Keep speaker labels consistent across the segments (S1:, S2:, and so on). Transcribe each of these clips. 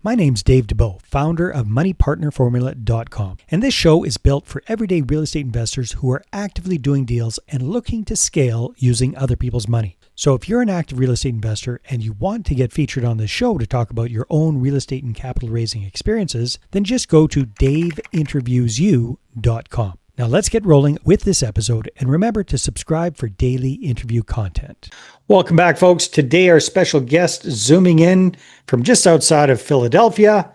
S1: My name's Dave Dubeau, founder of MoneyPartnerFormula.com, and this show is built for everyday real estate investors who are actively doing deals and looking to scale using other people's money. So if you're an active real estate investor and you want to get featured on this show to talk about your own real estate and capital raising experiences, then just go to daveinterviewyou.com. Now let's get rolling with this episode, and remember to subscribe for daily interview content. Welcome back, folks. Today our special guest zooming in from just outside of Philadelphia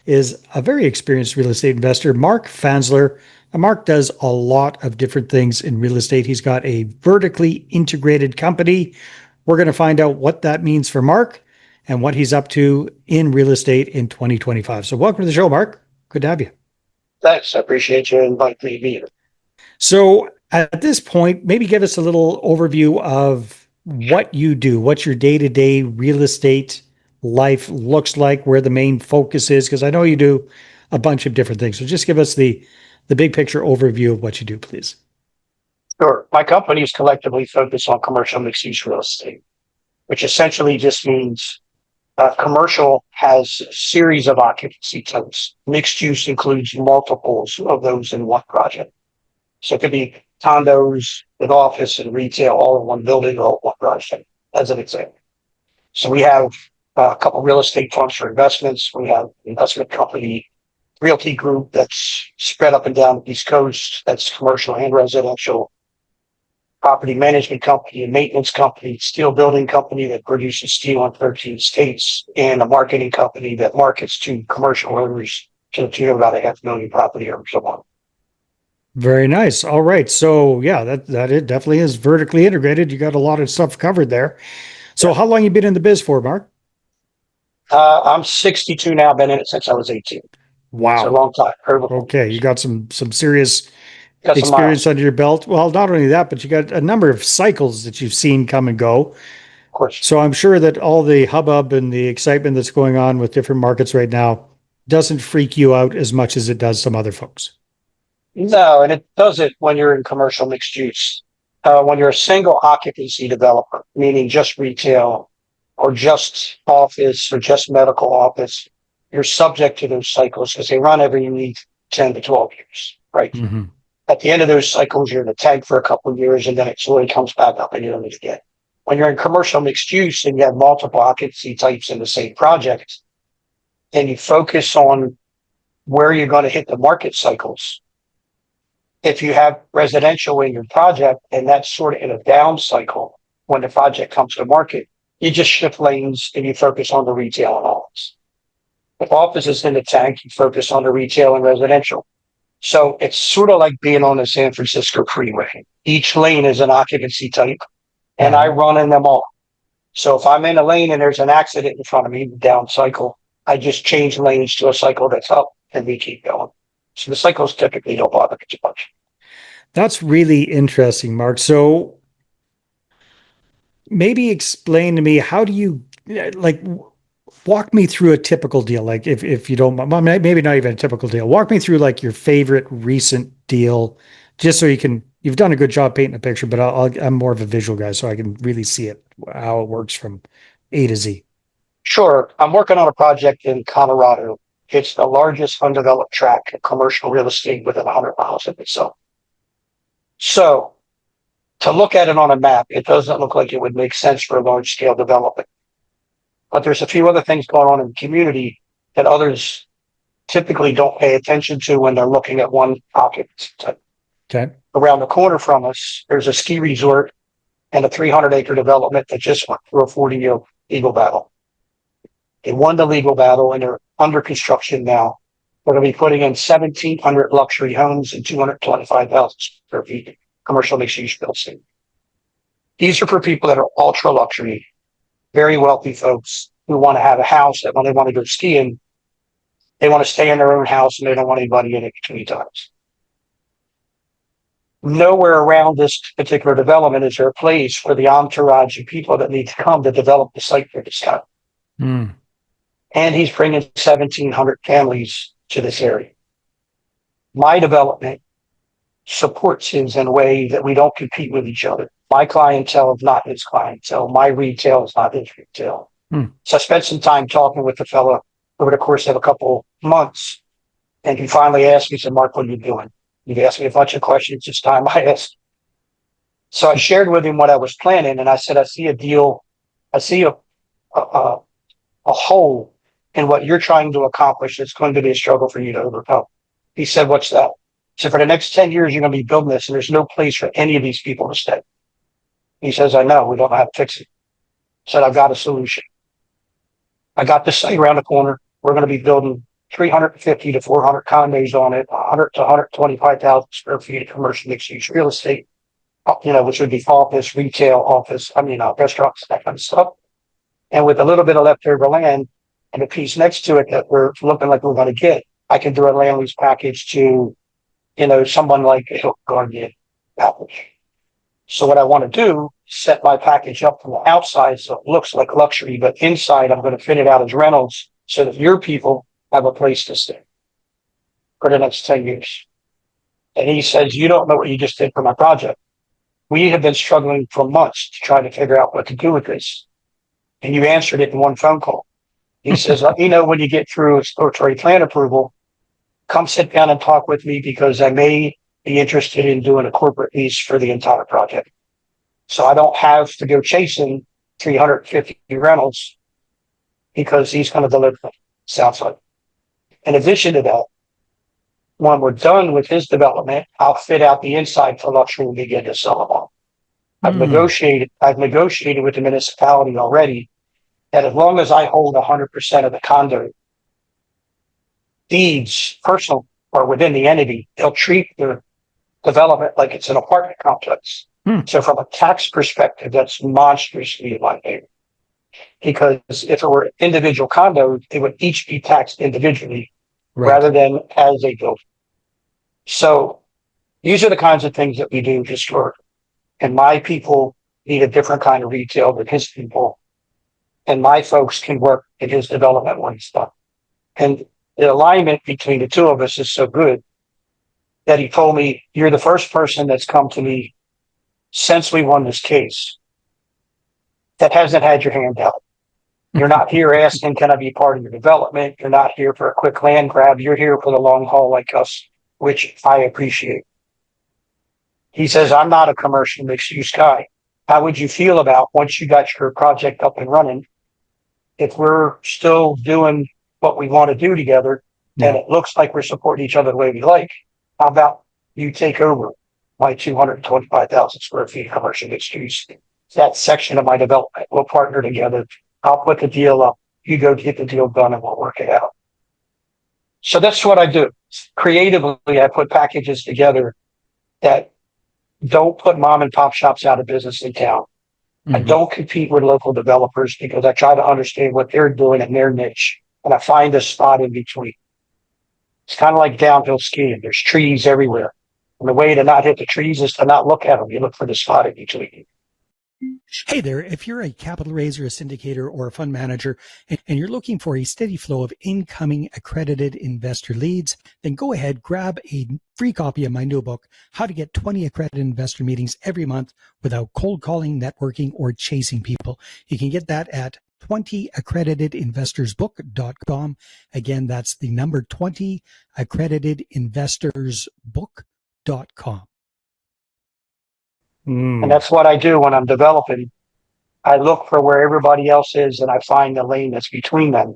S1: is a very experienced real estate investor, Mark Fansler. Now, Mark does a lot of different things in real estate. He's got a vertically integrated company. We're going to find out what that means for Mark and what he's up to in real estate in 2025. So welcome to the show, Mark. Good to have you.
S2: Thanks. I appreciate you inviting me to be here.
S1: So at this point, maybe give us a little overview of what you do, what your day-to-day real estate life looks like, where the main focus is, because I know you do a bunch of different things. So just give us the big picture overview of what you do, please.
S2: Sure. My company is collectively focused on commercial mixed-use real estate, which essentially just means commercial has a series of occupancy types. Mixed use includes multiples of those in one project. So it could be condos with office and retail all in one building or one project, as an example. So we have a couple of real estate funds for investments. We have an investment company, realty group that's spread up and down the East Coast. That's commercial and residential. Property management company, a maintenance company, steel building company that produces steel in 13 states, and a marketing company that markets to commercial owners to the tune of about 500,000 property owners a month.
S1: Very nice. All right. So yeah, that it definitely is vertically integrated. You got a lot of stuff covered there. So yeah. How long you been in the biz for, Mark?
S2: I'm 62 now. Been in it since I was 18.
S1: Wow.
S2: It's a long time.
S1: Okay. You got some serious experience under your belt. Well, not only that, but you got a number of cycles that you've seen come and go.
S2: Of course.
S1: So I'm sure that all the hubbub and the excitement that's going on with different markets right now doesn't freak you out as much as it does some other folks.
S2: No, and it does it when you're in commercial mixed use. When you're a single occupancy developer, meaning just retail or just office or just medical office, you're subject to those cycles because they run every 10 to 12 years, right?
S1: Mm-hmm.
S2: At the end of those cycles, you're in the tank for a couple of years, and then it slowly comes back up and you're in it again. When you're in commercial mixed use and you have multiple occupancy types in the same project, and you focus on where you're going to hit the market cycles. If you have residential in your project and that's sort of in a down cycle, when the project comes to market, you just shift lanes and you focus on the retail and office. If office is in the tank, you focus on the retail and residential. So it's sort of like being on the San Francisco freeway. Each lane is an occupancy type, and I run in them all. So if I'm in a lane and there's an accident in front of me, down cycle, I just change lanes to a cycle that's up and we keep going. So the cycles typically don't bother me too much.
S1: That's really interesting, Mark. So maybe explain to me, how do you walk me through a typical deal? Like if you don't, maybe not even a typical deal. Walk me through like your favorite recent deal, just so you've done a good job painting a picture, but I'm more of a visual guy, so I can really see it, how it works from A to Z.
S2: Sure. I'm working on a project in Colorado. It's the largest undeveloped tract of commercial real estate within 100 miles of itself. So to look at it on a map, it doesn't look like it would make sense for a large scale development. But there's a few other things going on in the community that others typically don't pay attention to when they're looking at one occupancy type.
S1: Okay.
S2: Around the corner from us, there's a ski resort and a 300-acre development that just went through a 40-year legal battle. They won the legal battle and they're under construction now. We're going to be putting in 1,700 luxury homes and 225,000 square feet commercial mixed-use real estate. These are for people that are ultra luxury, very wealthy folks who want to have a house that when they want to go skiing, they want to stay in their own house and they don't want anybody in it between times. Nowhere around this particular development is there a place for the entourage of people that need to come to develop the site for this guy.
S1: Mm.
S2: And he's bringing 1,700 families to this area. My development supports his in a way that we don't compete with each other. My clientele is not his clientele. My retail is not his retail. So I spent some time talking with the fellow over the course of a couple months. And he finally asked me, he said, Mark, what are you doing? You've asked me a bunch of questions. It's time I asked. So I shared with him what I was planning. And I said, I see a deal. I see a hole in what you're trying to accomplish. It's going to be a struggle for you to overcome. He said, what's that? So for the next 10 years, you're going to be building this and there's no place for any of these people to stay. He says, I know, we don't know how to fix it. I said, I've got a solution. I got this site around the corner. We're going to be building 350 to 400 condos on it, 100 to 125,000 square feet of commercial mixed use real estate, which would be office, retail, restaurants, that kind of stuff. And with a little bit of leftover land and a piece next to it that we're looking like we're going to get, I can do a land lease package to, someone like a Hilton Guardian package. So what I want to do is set my package up from the outside so it looks like luxury, but inside I'm going to fit it out as rentals so that your people have a place to stay for the next 10 years. And he says, you don't know what you just did for my project. We have been struggling for months to try to figure out what to do with this. And you answered it in one phone call. He says, let me know when you get through exploratory plan approval. Come sit down and talk with me because I may be interested in doing a corporate lease for the entire project. So I don't have to go chasing 350 rentals because he's going to deliver them, sounds like. In addition to that, when we're done with his development, I'll fit out the inside for luxury and begin to sell them all. I've negotiated with the municipality already that as long as I hold 100% of the condo deeds, personal or within the entity, they'll treat the development like it's an apartment complex. So from a tax perspective, that's monstrously in my favor. Because if it were individual condos, they would each be taxed individually rather than as a building. So these are the kinds of things that we do historically. And my people need a different kind of retail than his people. And my folks can work in his development when he's done. And the alignment between the two of us is so good that he told me, you're the first person that's come to me since we won this case that hasn't had your hand out. You're not here asking, can I be part of your development? You're not here for a quick land grab. You're here for the long haul like us, which I appreciate. He says, I'm not a commercial mixed use guy. How would you feel about once you got your project up and running, if we're still doing what we want to do together and it looks like we're supporting each other the way we like, how about you take over my 225,000 square feet of commercial mixed use, that section of my development. We'll partner together. I'll put the deal up. You go get the deal done and we'll work it out. So that's what I do. Creatively, I put packages together that don't put mom and pop shops out of business in town. I don't compete with local developers because I try to understand what they're doing in their niche. And I find a spot in between. It's kind of like downhill skiing. There's trees everywhere. And the way to not hit the trees is to not look at them. You look for the spot in between.
S1: Hey there, if you're a capital raiser, a syndicator, or a fund manager, and you're looking for a steady flow of incoming accredited investor leads, then go ahead, grab a free copy of my new book, How to Get 20 Accredited Investor Meetings Every Month Without Cold Calling, Networking, or Chasing People. You can get that at 20accreditedinvestorsbook.com. Again, that's the number 20accreditedinvestorsbook.com.
S2: And that's what I do when I'm developing. I look for where everybody else is and I find the lane that's between them.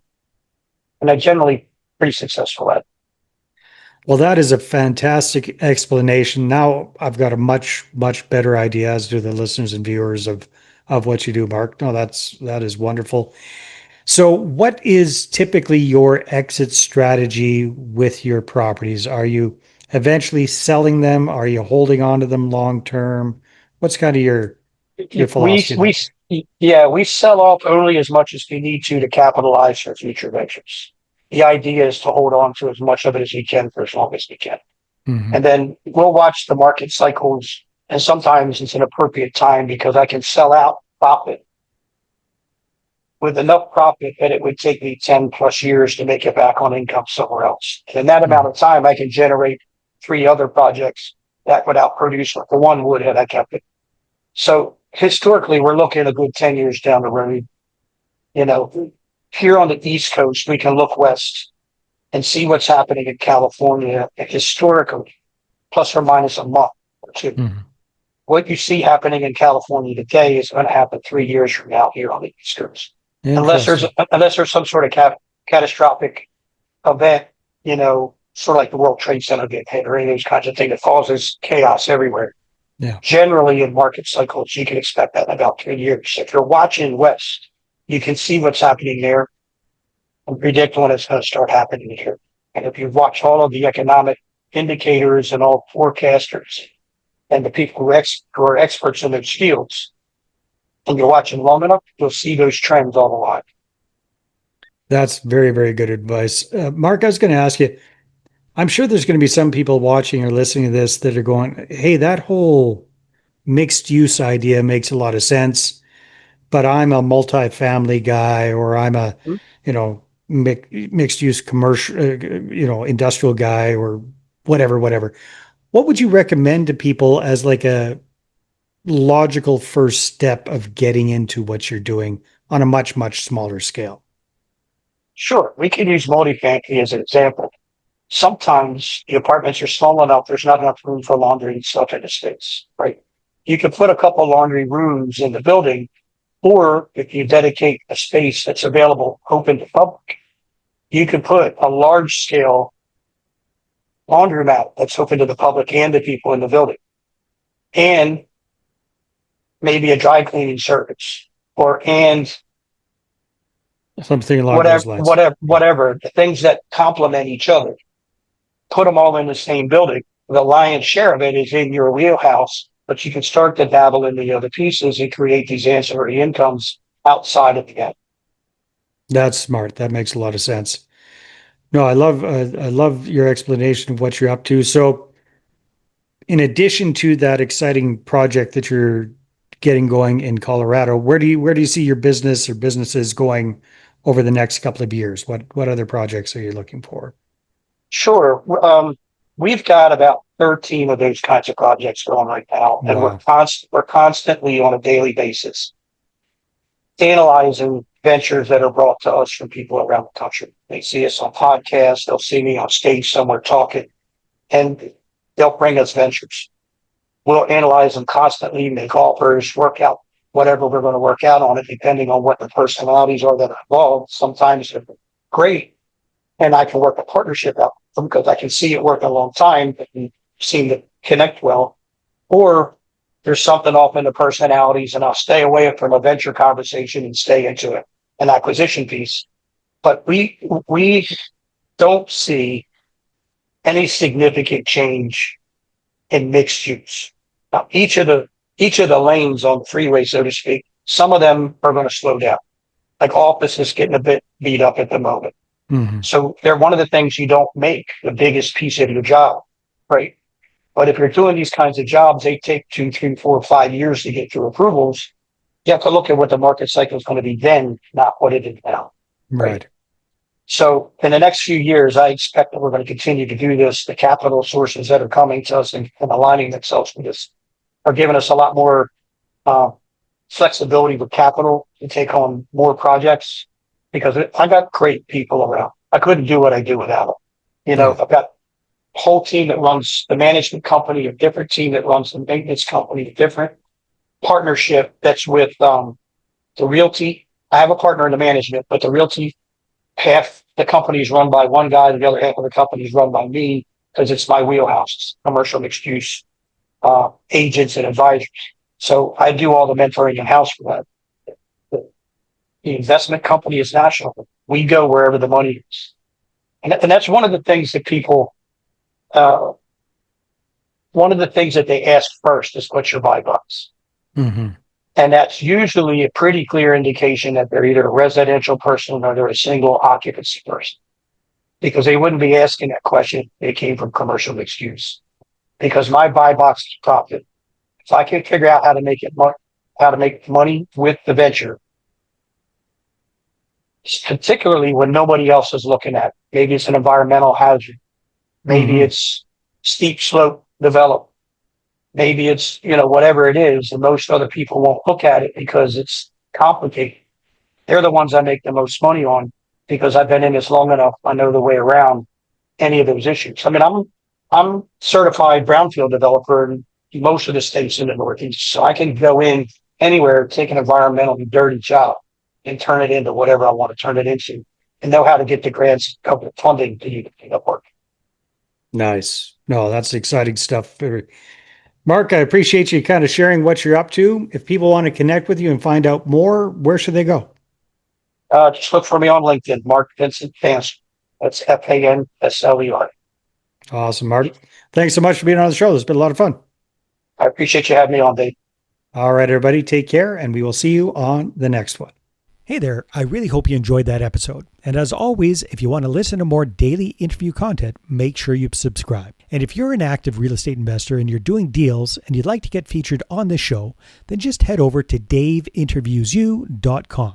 S2: And I'm generally pretty successful at it.
S1: Well, that is a fantastic explanation. Now I've got a much, much better idea, as do the listeners and viewers, of what you do, Mark. No, that is wonderful. So what is typically your exit strategy with your properties? Are you eventually selling them? Are you holding on to them long term? What's kind of your philosophy?
S2: We sell off only as much as we need to capitalize for future ventures. The idea is to hold on to as much of it as we can for as long as we can. And then we'll watch the market cycles. And sometimes it's an appropriate time because I can sell out profit with enough profit that it would take me 10 plus years to make it back on income somewhere else. And in that amount of time, I can generate 3 other projects that would outproduce what the one would had I kept it. So historically, we're looking a good 10 years down the road, here on the East Coast, we can look west and see what's happening in California historically, plus or minus a month or two.
S1: Mhm.
S2: What you see happening in California today is going to happen 3 years from now here on the East Coast,
S1: Interesting.
S2: unless there's some sort of catastrophic event, sort of like the World Trade Center getting hit or any of those kinds of things that causes chaos everywhere.
S1: Yeah.
S2: Generally, in market cycles, you can expect that in about 3 years. If you're watching west, you can see what's happening there and predict when it's going to start happening here. And if you watch all of the economic indicators and all forecasters and the people who are experts in those fields, and you're watching long enough, you'll see those trends all the while.
S1: That's very, very good advice. Mark, I was going to ask you, I'm sure there's going to be some people watching or listening to this that are going, hey, that whole mixed use idea makes a lot of sense, but I'm a multifamily guy or I'm a, mixed use commercial, industrial guy or whatever. What would you recommend to people as like a logical first step of getting into what you're doing on a much, much smaller scale?
S2: Sure, we can use multifamily as an example. Sometimes the apartments are small enough, there's not enough room for laundry and stuff in the space, right? You can put a couple laundry rooms in the building, or if you dedicate a space that's available open to public, you can put a large scale laundromat that's open to the public and the people in the building, and maybe a dry cleaning service, and
S1: Something along those lines.
S2: whatever, the things that complement each other. Put them all in the same building. The lion's share of it is in your wheelhouse, but you can start to dabble in the other pieces and create these ancillary incomes outside of that.
S1: That's smart. That makes a lot of sense. No, I love your explanation of what you're up to. So, in addition to that exciting project that you're getting going in Colorado, where do you see your business or businesses going over the next couple of years? What other projects are you looking for?
S2: Sure. We've got about 13 of those kinds of projects going right now, and
S1: Wow.
S2: we're constantly on a daily basis analyzing ventures that are brought to us from people around the country. They see us on podcasts, they'll see me on stage somewhere talking, and they'll bring us ventures. We'll analyze them constantly, make offers, work out whatever we're going to work out on it, depending on what the personalities are that are involved. Sometimes they're great, and I can work a partnership out with them because I can see it work a long time and seem to connect well. Or there's something off in the personalities, and I'll stay away from a venture conversation and stay into an acquisition piece. But we don't see any significant change in mixed use. Now, each of the lanes on the freeway, so to speak, some of them are going to slow down. Like office is getting a bit beat up at the moment.
S1: Mhm.
S2: So they're one of the things you don't make the biggest piece of your job, right? But if you're doing these kinds of jobs, they take 2, 3, 4, 5 years to get through approvals. You have to look at what the market cycle is going to be then, not what it is now, right?
S1: Right.
S2: So in the next few years, I expect that we're going to continue to do this. The capital sources that are coming to us and aligning themselves with this are giving us a lot more uh, flexibility with capital to take on more projects because I got great people around. I couldn't do what I do without them.
S1: Yeah.
S2: I've got a whole team that runs the management company, a different team that runs the maintenance company, a different partnership that's with the realty. I have a partner in the management, but the realty, half the company is run by one guy, the other half of the company is run by me because it's my wheelhouse, commercial mixed use agents and advisors. So I do all the mentoring in house for that. The investment company is national. We go wherever the money is. And that's one of the things that people, uh, one of the things that they ask first is what's your buy box?
S1: Hmm.
S2: And that's usually a pretty clear indication that they're either a residential person or they're a single occupancy person. Because they wouldn't be asking that question if they came from commercial mixed use. Because my buy box is profit. If I can figure out how to make money with the venture, particularly when nobody else is looking at it. Maybe it's an environmental hazard. Maybe
S1: Hmm.
S2: it's steep slope development. Maybe it's, whatever it is, and most other people won't look at it because it's complicated. they're the ones I make the most money on because I've been in this long enough. I know the way around any of those issues. I mean, I'm certified brownfield developer in most of the states in the Northeast, so I can go in anywhere, take an environmentally dirty job, and turn it into whatever I want to turn it into, and know how to get the grants, government funding to do the work.
S1: Nice. No, that's exciting stuff. Mark, I appreciate you kind of sharing what you're up to. If people want to connect with you and find out more, where should they go?
S2: Just look for me on LinkedIn, Mark Vincent Fansler. That's Fansler.
S1: Awesome, Mark. Thanks so much for being on the show. It's been a lot of fun.
S2: I appreciate you having me on, Dave.
S1: All right, everybody, take care, and we will see you on the next one. Hey there, I really hope you enjoyed that episode. And as always, if you want to listen to more daily interview content, make sure you subscribe. And if you're an active real estate investor and you're doing deals and you'd like to get featured on this show, then just head over to daveinterviewsyou.com.